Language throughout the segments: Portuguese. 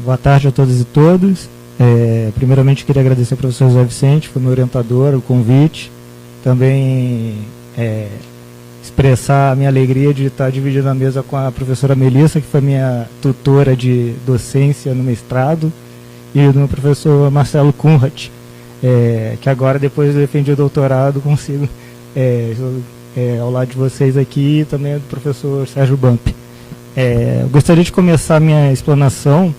Boa tarde a todas e todos. Primeiramente, queria agradecer ao professor José Vicente, foi meu orientador, o convite. Também expressar a minha alegria de estar dividindo a mesa com a professora Melissa, que foi minha tutora de docência no mestrado, e do meu professor Marcelo Kunrat, que agora, depois de defender o doutorado, consigo ao lado de vocês aqui, e também do professor Sérgio Bump. Eu gostaria de começar a minha explanação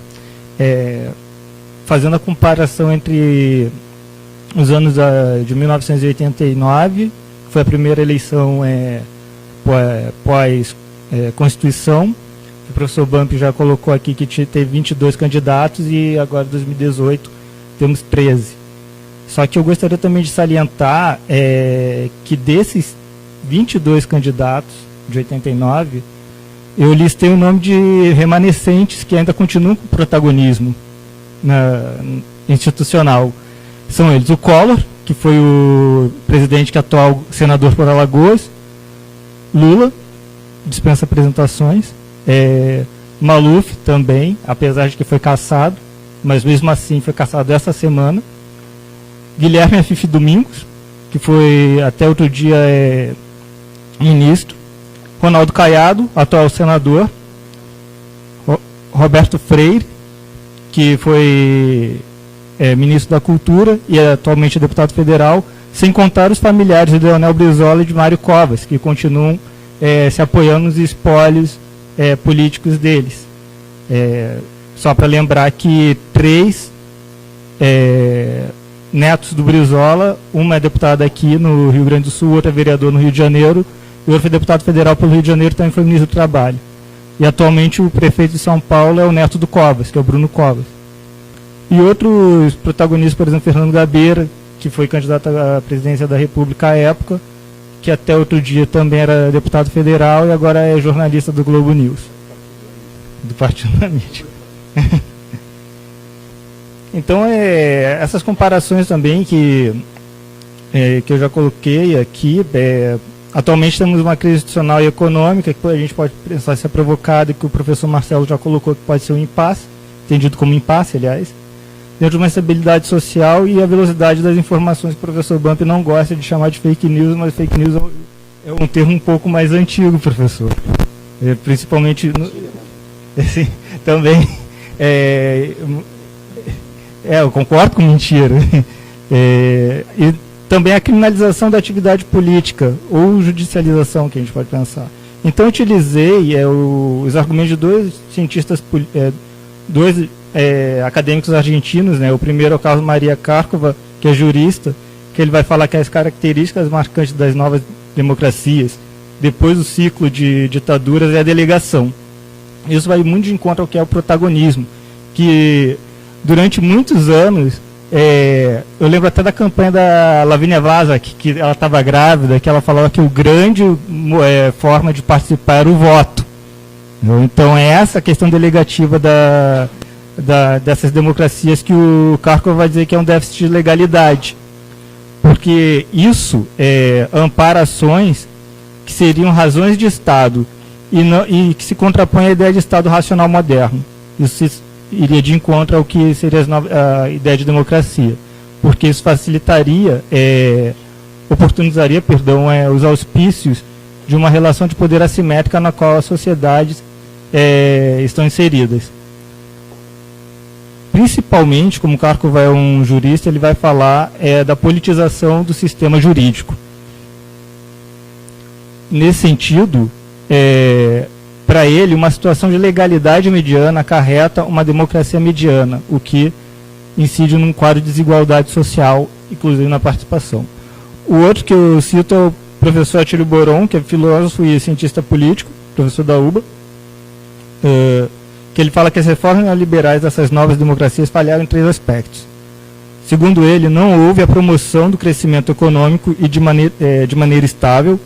fazendo a comparação entre os anos de 1989, que foi a primeira eleição pós-Constituição. O professor Bump já colocou aqui que teve 22 candidatos e agora, em 2018, temos 13. Só que eu gostaria também de salientar que desses 22 candidatos de 89, eu listei o nome de remanescentes que ainda continuam com protagonismo institucional. São eles o Collor, que foi o presidente que é atual senador por Alagoas, Lula, dispensa apresentações, Maluf também, apesar de que foi cassado, mas mesmo assim foi cassado essa semana, Guilherme Afife Domingos, que foi até outro dia ministro, Ronaldo Caiado, atual senador, Roberto Freire, que foi ministro da Cultura e é atualmente deputado federal, sem contar os familiares de Leonel Brizola e de Mário Covas, que continuam se apoiando nos espólios políticos deles. Só para lembrar que 3 netos do Brizola, uma é deputada aqui no Rio Grande do Sul, outra é vereador no Rio de Janeiro, e outro foi deputado federal pelo Rio de Janeiro, também foi ministro do Trabalho. E atualmente o prefeito de São Paulo é o neto do Covas, que é o Bruno Covas. E outros protagonistas, por exemplo, Fernando Gabeira, que foi candidato à presidência da República à época, que até outro dia também era deputado federal e agora é jornalista do Globo News, do Partido da Mídia. Então, essas comparações também que eu já coloquei aqui, atualmente temos uma crise institucional e econômica que a gente pode pensar se é provocada, que o professor Marcelo já colocou que pode ser um impasse, entendido como impasse, aliás, dentro de uma estabilidade social e a velocidade das informações que o professor Bump não gosta de chamar de fake news, mas fake news é um termo um pouco mais antigo, professor. Principalmente, assim, também, eu concordo com mentira. E também a criminalização da atividade política, ou judicialização, que a gente pode pensar. Então, eu utilizei os argumentos de dois cientistas, dois acadêmicos argentinos, né? O primeiro é o Carlos Maria Cárcova, que é jurista, que ele vai falar que as características marcantes das novas democracias, depois do ciclo de ditaduras, é a delegação. Isso vai muito de encontro ao que é o protagonismo, que durante muitos anos, eu lembro até da campanha da Lavínia Vazak, que ela estava grávida, que ela falava que o grande forma de participar era o voto. Então, é essa questão delegativa dessas democracias que o Cárcova vai dizer que é um déficit de legalidade. Porque isso ampara ações que seriam razões de Estado e que se contrapõe à ideia de Estado racional moderno. Isso iria de encontro ao que seria a ideia de democracia, porque isso facilitaria, oportunizaria, os auspícios de uma relação de poder assimétrica na qual as sociedades estão inseridas. Principalmente, como o Cárcova é um jurista, ele vai falar da politização do sistema jurídico. Nesse sentido, para ele, uma situação de legalidade mediana acarreta uma democracia mediana, o que incide num quadro de desigualdade social, inclusive na participação. O outro que eu cito é o professor Atílio Boron, que é filósofo e cientista político, professor da UBA, que ele fala que as reformas neoliberais dessas novas democracias falharam em 3 aspectos. Segundo ele, não houve a promoção do crescimento econômico e de maneira estável,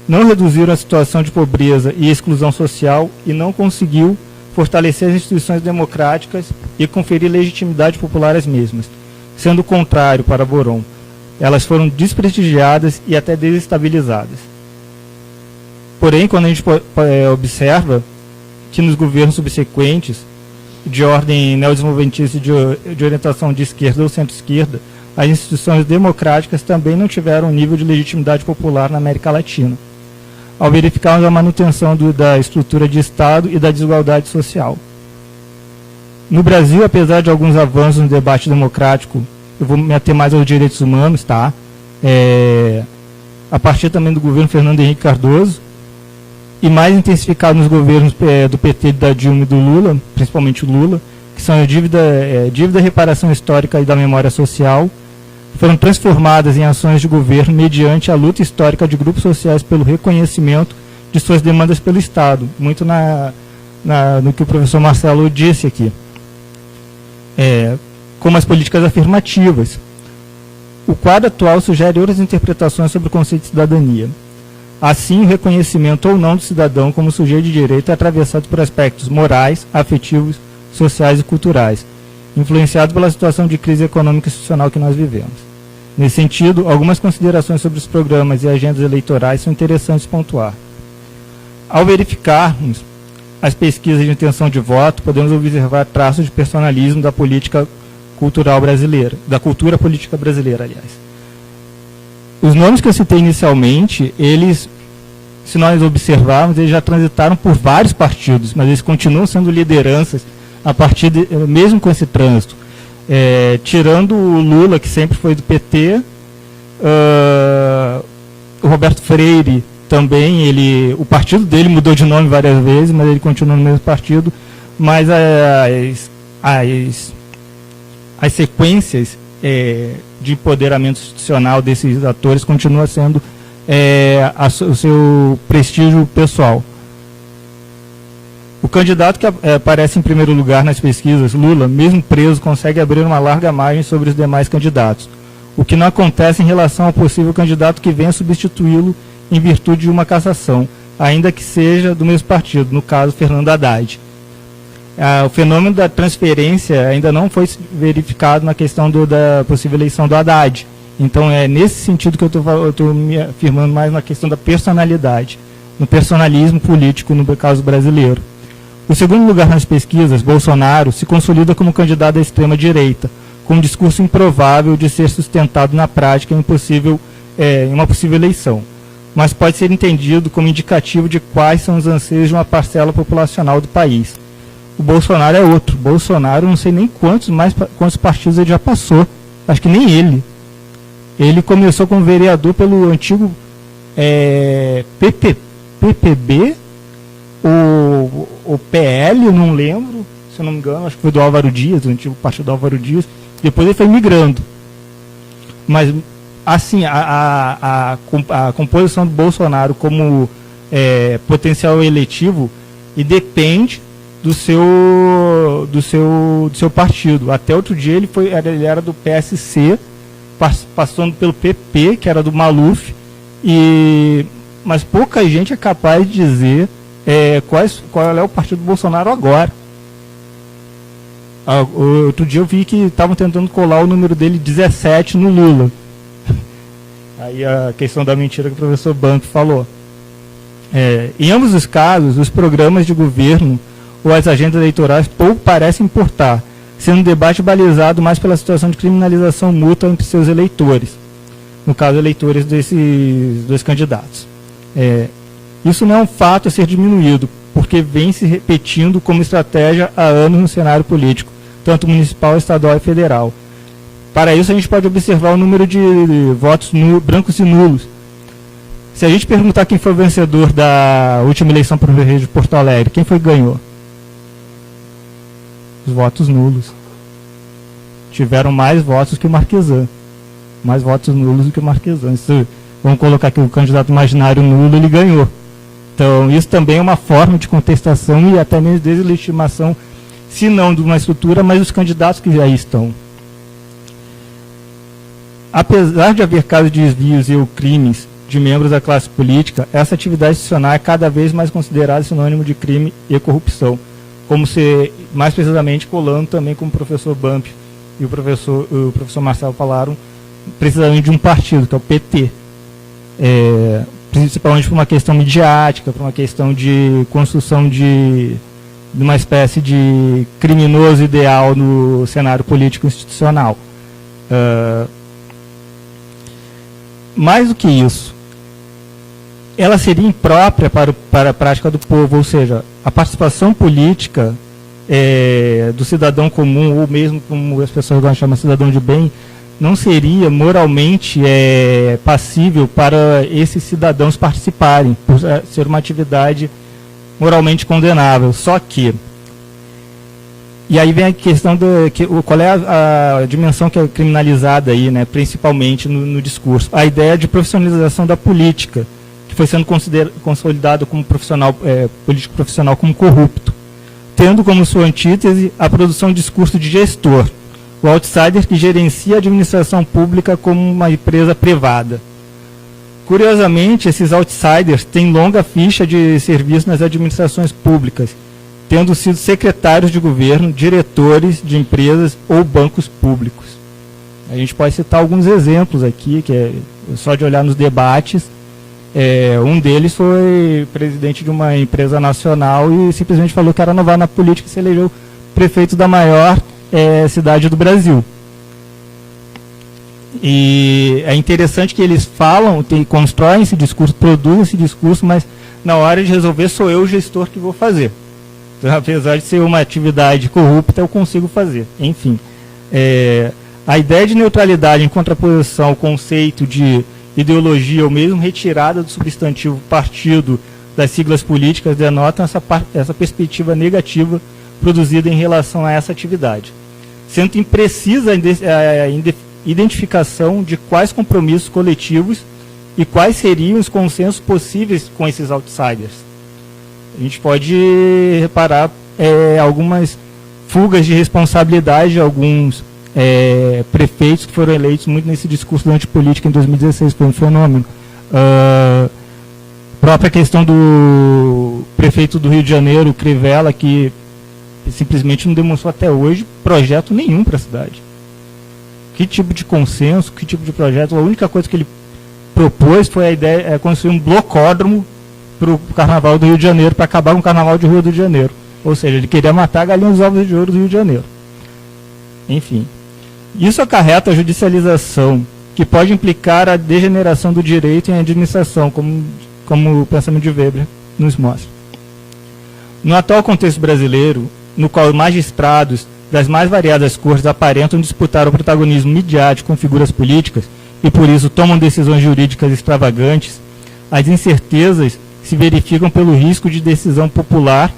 não reduziram a situação de pobreza e exclusão social e não conseguiu fortalecer as instituições democráticas e conferir legitimidade popular às mesmas. Sendo o contrário para Boron, elas foram desprestigiadas e até desestabilizadas. Porém, quando a gente observa que nos governos subsequentes de ordem neodesenvolventista de orientação de esquerda ou centro-esquerda, as instituições democráticas também não tiveram um nível de legitimidade popular na América Latina, ao verificarmos a manutenção da estrutura de Estado e da desigualdade social. No Brasil, apesar de alguns avanços no debate democrático, eu vou me ater mais aos direitos humanos, tá? A partir também do governo Fernando Henrique Cardoso, e mais intensificado nos governos do PT, da Dilma e do Lula, principalmente o Lula, que são a dívida, reparação histórica e da memória social, foram transformadas em ações de governo mediante a luta histórica de grupos sociais pelo reconhecimento de suas demandas pelo Estado, muito no que o professor Marcelo disse aqui. Como as políticas afirmativas. O quadro atual sugere outras interpretações sobre o conceito de cidadania. Assim, o reconhecimento ou não do cidadão como sujeito de direito é atravessado por aspectos morais, afetivos, sociais e culturais, influenciado pela situação de crise econômica e institucional que nós vivemos. Nesse sentido, algumas considerações sobre os programas e agendas eleitorais são interessantes pontuar. Ao verificarmos as pesquisas de intenção de voto, podemos observar traços de personalismo da política cultural brasileira, da cultura política brasileira, aliás. Os nomes que eu citei inicialmente, eles, se nós observarmos, eles já transitaram por vários partidos, mas eles continuam sendo lideranças a partir mesmo com esse trânsito. Tirando o Lula, que sempre foi do PT, o Roberto Freire também, o partido dele mudou de nome várias vezes, mas ele continua no mesmo partido, mas as sequências de empoderamento institucional desses atores continua sendo o seu prestígio pessoal. O candidato que aparece em primeiro lugar nas pesquisas, Lula, mesmo preso, consegue abrir uma larga margem sobre os demais candidatos, o que não acontece em relação ao possível candidato que venha substituí-lo em virtude de uma cassação, ainda que seja do mesmo partido, no caso, Fernando Haddad. O fenômeno da transferência ainda não foi verificado na questão da possível eleição do Haddad. Então, é nesse sentido que eu estou me afirmando mais na questão da personalidade, no personalismo político, no caso brasileiro. O segundo lugar nas pesquisas, Bolsonaro, se consolida como candidato à extrema-direita, com um discurso improvável de ser sustentado na prática em uma possível eleição, mas pode ser entendido como indicativo de quais são os anseios de uma parcela populacional do país. O Bolsonaro é outro. Bolsonaro, não sei nem quantos partidos ele já passou. Acho que nem ele. Ele começou como vereador pelo antigo PPB, o PL, eu não lembro, se eu não me engano, acho que foi do Álvaro Dias, o antigo partido do Álvaro Dias. Depois ele foi migrando. Mas, assim, a composição do Bolsonaro como potencial eletivo e depende do seu partido. Até outro dia ele era do PSC, passando pelo PP, que era do Maluf, mas pouca gente é capaz de dizer qual é o partido do Bolsonaro agora. Outro dia eu vi que estavam tentando colar o número dele 17 no Lula. Aí a questão da mentira que o professor Banco falou. Em ambos os casos, os programas de governo ou as agendas eleitorais pouco parecem importar, sendo um debate balizado mais pela situação de criminalização mútua entre seus eleitores, no caso, eleitores desses dois candidatos. Isso não é um fato a ser diminuído, porque vem se repetindo como estratégia há anos no cenário político, tanto municipal, estadual e federal. Para isso, a gente pode observar o número de votos brancos e nulos. Se a gente perguntar quem foi o vencedor da última eleição para o Rio de Porto Alegre, quem foi que ganhou? Os votos nulos. Tiveram mais votos que o Marquesan. Mais votos nulos do que o Marquesan. Vamos colocar aqui o candidato imaginário nulo, ele ganhou. Então, isso também é uma forma de contestação e até mesmo deslegitimação, se não de uma estrutura, mas dos candidatos que aí estão. Apesar de haver casos de desvios e ou crimes de membros da classe política, essa atividade institucional é cada vez mais considerada sinônimo de crime e corrupção, como se, mais precisamente, colando também como o professor Bump e o professor Marcelo falaram, precisamente de um partido, que é o PT. Principalmente por uma questão midiática, por uma questão de construção de de uma espécie de criminoso ideal no cenário político institucional. Mais do que isso, ela seria imprópria para a prática do povo, ou seja, a participação política do cidadão comum, ou mesmo como as pessoas gostam de chamar cidadão de bem, não seria moralmente passível para esses cidadãos participarem, por ser uma atividade moralmente condenável. Só que, e aí vem a questão qual é a dimensão que é criminalizada aí, né, principalmente no discurso. A ideia de profissionalização da política, que foi sendo consolidado como político profissional como corrupto, tendo como sua antítese a produção de discurso de gestor, o outsider que gerencia a administração pública como uma empresa privada. Curiosamente, esses outsiders têm longa ficha de serviço nas administrações públicas, tendo sido secretários de governo, diretores de empresas ou bancos públicos. A gente pode citar alguns exemplos aqui, que é só de olhar nos debates. Um deles foi presidente de uma empresa nacional e simplesmente falou que era inovar na política e se elegeu prefeito da maior cidade do Brasil. E é interessante que eles falam, constroem esse discurso, produzem esse discurso, mas na hora de resolver sou eu o gestor que vou fazer. Então, apesar de ser uma atividade corrupta, eu consigo fazer. Enfim, a ideia de neutralidade em contraposição ao conceito de ideologia, ou mesmo retirada do substantivo partido das siglas políticas, denotam essa perspectiva negativa produzida em relação a essa atividade, sendo imprecisa a identificação de quais compromissos coletivos e quais seriam os consensos possíveis com esses outsiders. A gente pode reparar algumas fugas de responsabilidade de alguns prefeitos que foram eleitos muito nesse discurso da antipolítica em 2016, foi um fenômeno. Própria questão do prefeito do Rio de Janeiro, Crivella, que simplesmente não demonstrou até hoje projeto nenhum para a cidade. Que tipo de consenso, que tipo de projeto? A única coisa que ele propôs foi a ideia de construir um blocódromo para o Carnaval do Rio de Janeiro, para acabar com o Carnaval de Rio de Janeiro. Ou seja, ele queria matar a galinha dos ovos de ouro do Rio de Janeiro. Enfim, isso acarreta a judicialização, que pode implicar a degeneração do direito em administração, como o pensamento de Weber nos mostra. No atual contexto brasileiro, no qual magistrados das mais variadas cores aparentam disputar o protagonismo midiático com figuras políticas e, por isso, tomam decisões jurídicas extravagantes, as incertezas se verificam pelo risco de decisão popular,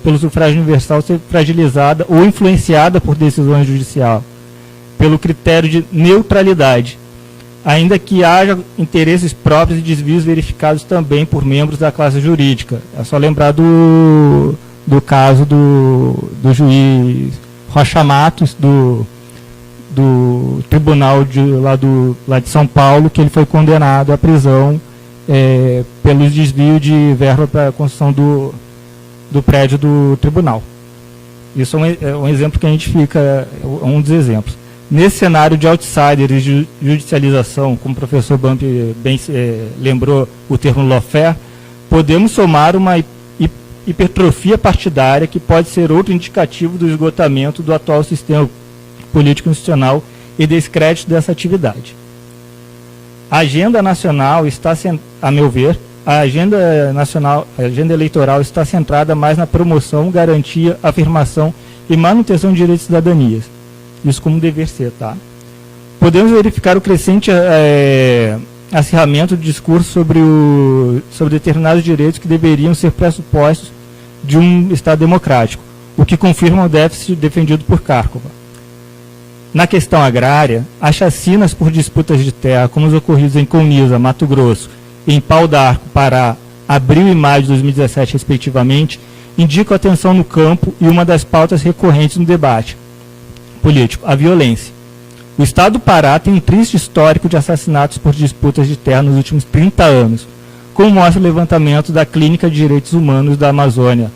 pelo sufrágio universal ser fragilizada ou influenciada por decisões judiciais, pelo critério de neutralidade, ainda que haja interesses próprios e desvios verificados também por membros da classe jurídica. É só lembrar do caso do juiz Rocha Matos, do tribunal lá de São Paulo, que ele foi condenado à prisão pelos desvios de verba para a construção do prédio do tribunal. Isso é um exemplo que a gente fica, um dos exemplos. Nesse cenário de outsider e de judicialização, como o professor Bump bem lembrou o termo lawfare, podemos somar uma hipertrofia partidária que pode ser outro indicativo do esgotamento do atual sistema político institucional e descrédito dessa atividade. A agenda nacional está, a meu ver, a agenda eleitoral está centrada mais na promoção, garantia, afirmação e manutenção de direitos e cidadanias. Isso como dever ser, tá? Podemos verificar o crescente acirramento do discurso sobre determinados direitos que deveriam ser pressupostos de um Estado democrático, o que confirma o déficit defendido por Kárkova. Na questão agrária, as chacinas por disputas de terra, como os ocorridos em Colniza, Mato Grosso, e em Pau d'Arco, Pará, abril e maio de 2017, respectivamente, indicam a tensão no campo e uma das pautas recorrentes no debate político, a violência. O Estado do Pará tem um triste histórico de assassinatos por disputas de terra nos últimos 30 anos, como mostra o levantamento da Clínica de Direitos Humanos da Amazônia,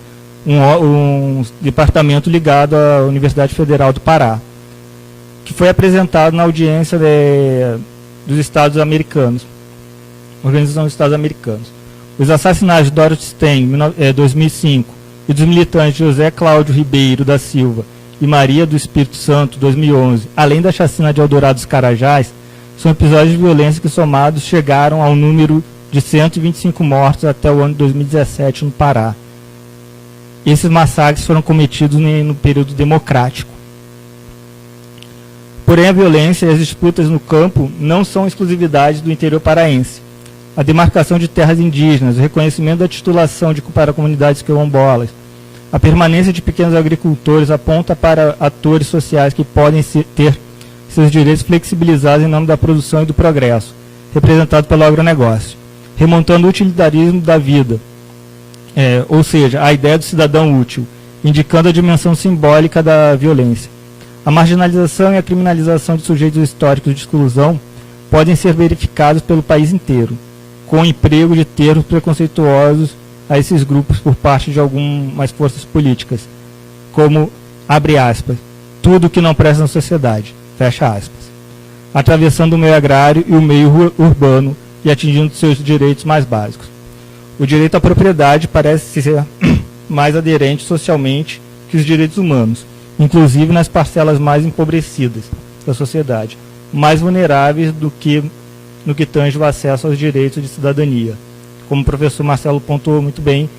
um departamento ligado à Universidade Federal do Pará, que foi apresentado na audiência dos Estados Americanos, Organização dos Estados Americanos. Os assassinatos de Dorothy Stein, em 2005, e dos militantes José Cláudio Ribeiro da Silva e Maria do Espírito Santo, 2011, além da chacina de Eldorado dos Carajás, são episódios de violência que, somados, chegaram ao número de 125 mortos até o ano de 2017 no Pará. Esses massacres foram cometidos no período democrático. Porém, a violência e as disputas no campo não são exclusividade do interior paraense. A demarcação de terras indígenas, o reconhecimento da titulação para comunidades quilombolas, a permanência de pequenos agricultores aponta para atores sociais que podem ter seus direitos flexibilizados em nome da produção e do progresso, representado pelo agronegócio, remontando o utilitarismo da vida, ou seja, a ideia do cidadão útil, indicando a dimensão simbólica da violência. A marginalização e a criminalização de sujeitos históricos de exclusão podem ser verificados pelo país inteiro, com o emprego de termos preconceituosos a esses grupos por parte de algumas forças políticas, como, abre aspas, tudo que não presta na sociedade, fecha aspas, atravessando o meio agrário e o meio urbano e atingindo seus direitos mais básicos. O direito à propriedade parece ser mais aderente socialmente que os direitos humanos, inclusive nas parcelas mais empobrecidas da sociedade, mais vulneráveis do que no que tange o acesso aos direitos de cidadania. Como o professor Marcelo pontuou muito bem,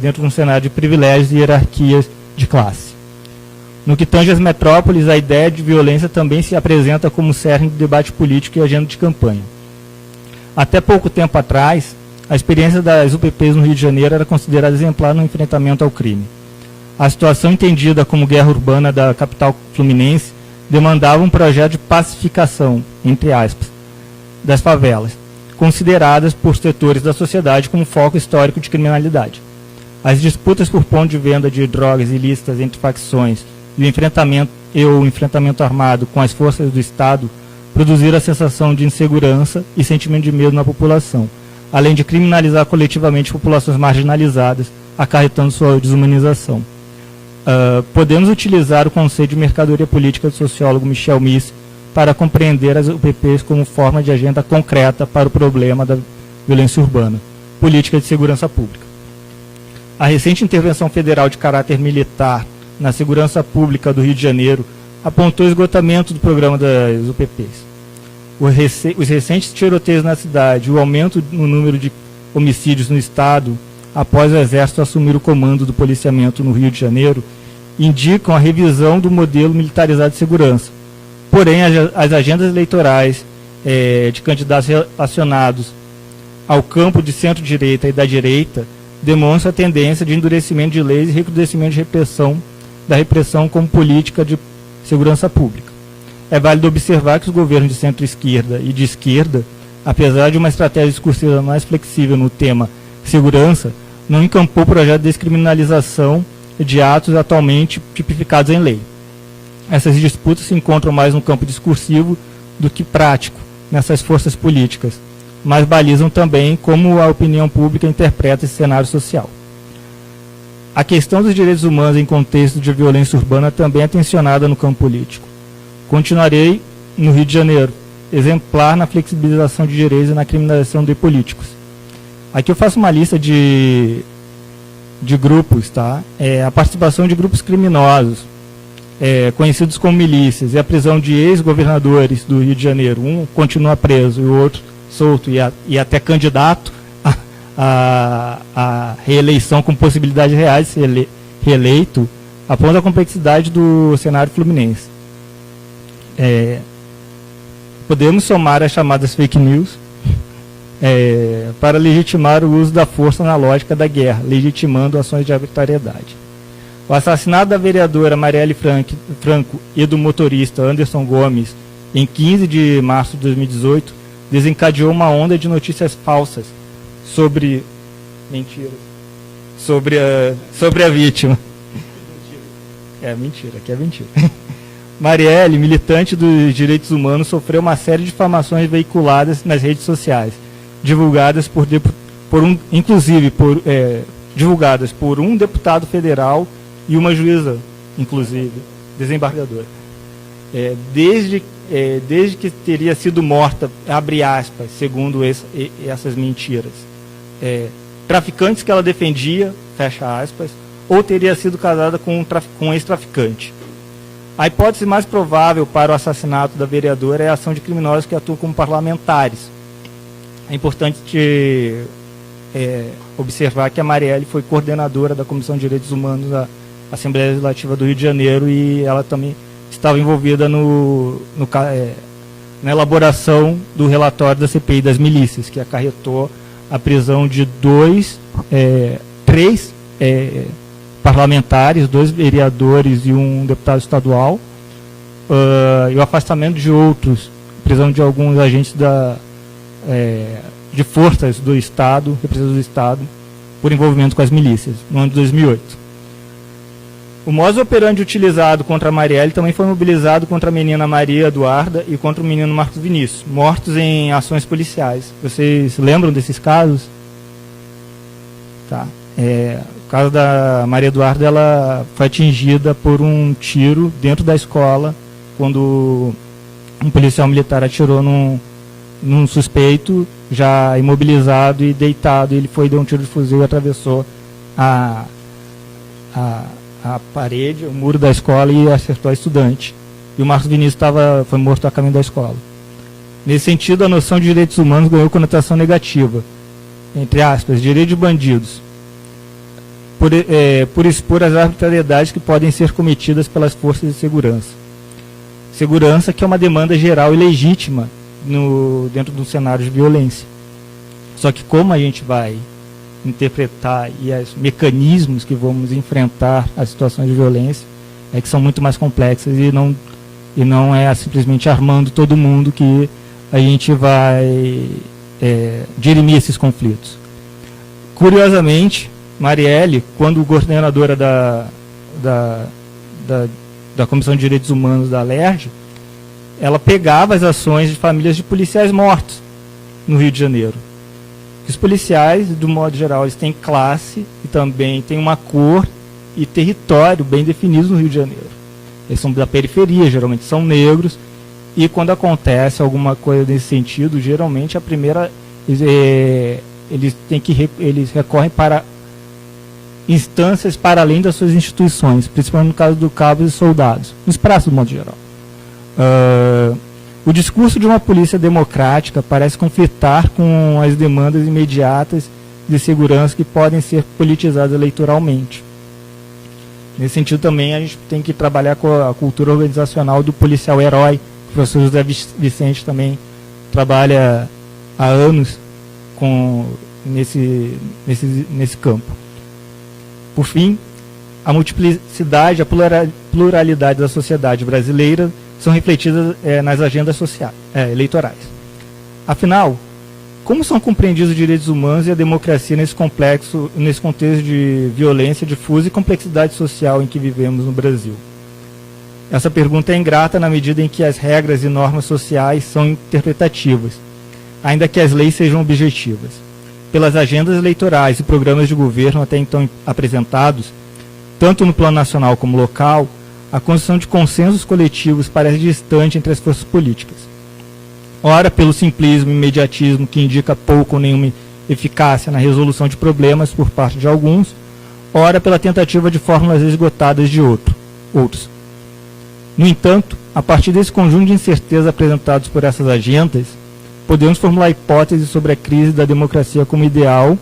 dentro de um cenário de privilégios e hierarquias de classe. No que tange às metrópoles, a ideia de violência também se apresenta como cerne de debate político e agenda de campanha. Até pouco tempo atrás, a experiência das UPPs no Rio de Janeiro era considerada exemplar no enfrentamento ao crime. A situação entendida como guerra urbana da capital fluminense demandava um projeto de pacificação, entre aspas, das favelas, consideradas por setores da sociedade como foco histórico de criminalidade. As disputas por ponto de venda de drogas ilícitas entre facções e o enfrentamento armado com as forças do Estado produziram a sensação de insegurança e sentimento de medo na população, além de criminalizar coletivamente populações marginalizadas, acarretando sua desumanização. Podemos utilizar o conceito de mercadoria política do sociólogo Michel Miss para compreender as UPPs como forma de agenda concreta para o problema da violência urbana, política de segurança pública. A recente intervenção federal de caráter militar na segurança pública do Rio de Janeiro apontou o esgotamento do programa das UPPs. Os recentes tiroteios na cidade, o aumento no número de homicídios no Estado, após o Exército assumir o comando do policiamento no Rio de Janeiro, indicam a revisão do modelo militarizado de segurança. Porém, as agendas eleitorais de candidatos relacionados ao campo de centro-direita e da direita demonstram a tendência de endurecimento de leis e recrudescimento da repressão como política de segurança pública. É válido observar que os governos de centro-esquerda e de esquerda, apesar de uma estratégia discursiva mais flexível no tema segurança, não encampou projeto de descriminalização de atos atualmente tipificados em lei. Essas disputas se encontram mais no campo discursivo do que prático nessas forças políticas, mas balizam também como a opinião pública interpreta esse cenário social. A questão dos direitos humanos em contexto de violência urbana também é tensionada no campo político. Continuarei no Rio de Janeiro, exemplar na flexibilização de direitos e na criminalização de políticos. Aqui eu faço uma lista de grupos, tá? A participação de grupos criminosos, conhecidos como milícias, e a prisão de ex-governadores do Rio de Janeiro. Um continua preso e o outro solto e até candidato a reeleição com possibilidade reais de ser reeleito, aponta a complexidade do cenário fluminense. Podemos somar as chamadas fake news para legitimar o uso da força na lógica da guerra, legitimando ações de arbitrariedade. O assassinato da vereadora Marielle Franco e do motorista Anderson Gomes em 15 de março de 2018 desencadeou uma onda de notícias falsas sobre a vítima. Mentira, aqui é mentira. Marielle, militante dos direitos humanos, sofreu uma série de difamações veiculadas nas redes sociais, divulgadas divulgadas por um deputado federal e uma juíza, inclusive, desembargadora. Desde que teria sido morta, abre aspas, segundo essas mentiras. Traficantes que ela defendia fecha aspas, ou teria sido casada com um ex-traficante. A hipótese mais provável para o assassinato da vereadora é a ação de criminosos que atuam como parlamentares. É importante observar que a Marielle foi coordenadora da Comissão de Direitos Humanos da Assembleia Legislativa do Rio de Janeiro e ela também estava envolvida na elaboração do relatório da CPI das milícias, que acarretou a prisão de três parlamentares, 2 vereadores e um deputado estadual, e o afastamento de outros, prisão de alguns agentes de forças do Estado, representantes do Estado, por envolvimento com as milícias, no ano de 2008. O modus operandi utilizado contra a Marielle também foi mobilizado contra a menina Maria Eduarda e contra o menino Marcos Vinícius, mortos em ações policiais. Vocês lembram desses casos? Tá. O caso da Maria Eduarda, ela foi atingida por um tiro dentro da escola, quando um policial militar atirou num suspeito, já imobilizado e deitado. Ele deu um tiro de fuzil e atravessou a parede, o muro da escola e acertou a estudante. E o Marcos Vinícius foi morto a caminho da escola. Nesse sentido, a noção de direitos humanos ganhou conotação negativa. Entre aspas, direito de bandidos. Por expor as arbitrariedades que podem ser cometidas pelas forças de segurança. Segurança que é uma demanda geral e legítima dentro de um cenário de violência. Só que como a gente vai interpretar e os mecanismos que vamos enfrentar as situações de violência que são muito mais complexas e não é simplesmente armando todo mundo que a gente vai dirimir esses conflitos. Curiosamente, Marielle, quando coordenadora da Comissão de Direitos Humanos da LERJ, ela pegava as ações de famílias de policiais mortos no Rio de Janeiro. Os policiais, do modo geral, eles têm classe e também têm uma cor e território bem definidos no Rio de Janeiro. Eles são da periferia, geralmente são negros, e quando acontece alguma coisa nesse sentido, geralmente eles recorrem para instâncias para além das suas instituições, principalmente no caso do cabos e soldados, nos praças do modo geral. O discurso de uma polícia democrática parece conflitar com as demandas imediatas de segurança que podem ser politizadas eleitoralmente. Nesse sentido também a gente tem que trabalhar com a cultura organizacional do policial herói. O professor José Vicente também trabalha há anos nesse campo. Por fim, a multiplicidade, a pluralidade da sociedade brasileira são refletidas nas agendas eleitorais. Afinal, como são compreendidos os direitos humanos e a democracia nesse contexto de violência difusa e complexidade social em que vivemos no Brasil? Essa pergunta é ingrata na medida em que as regras e normas sociais são interpretativas, ainda que as leis sejam objetivas. Pelas agendas eleitorais e programas de governo até então apresentados, tanto no plano nacional como local, a construção de consensos coletivos parece distante entre as forças políticas. Ora pelo simplismo e imediatismo que indica pouco ou nenhuma eficácia na resolução de problemas por parte de alguns, ora pela tentativa de fórmulas esgotadas de outros. No entanto, a partir desse conjunto de incertezas apresentados por essas agendas, podemos formular hipóteses sobre a crise da democracia como ideal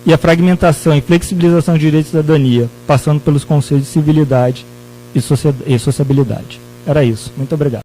e a fragmentação e flexibilização de direitos de cidadania, passando pelos conceitos de civilidade e sociabilidade. Era isso. Muito obrigado.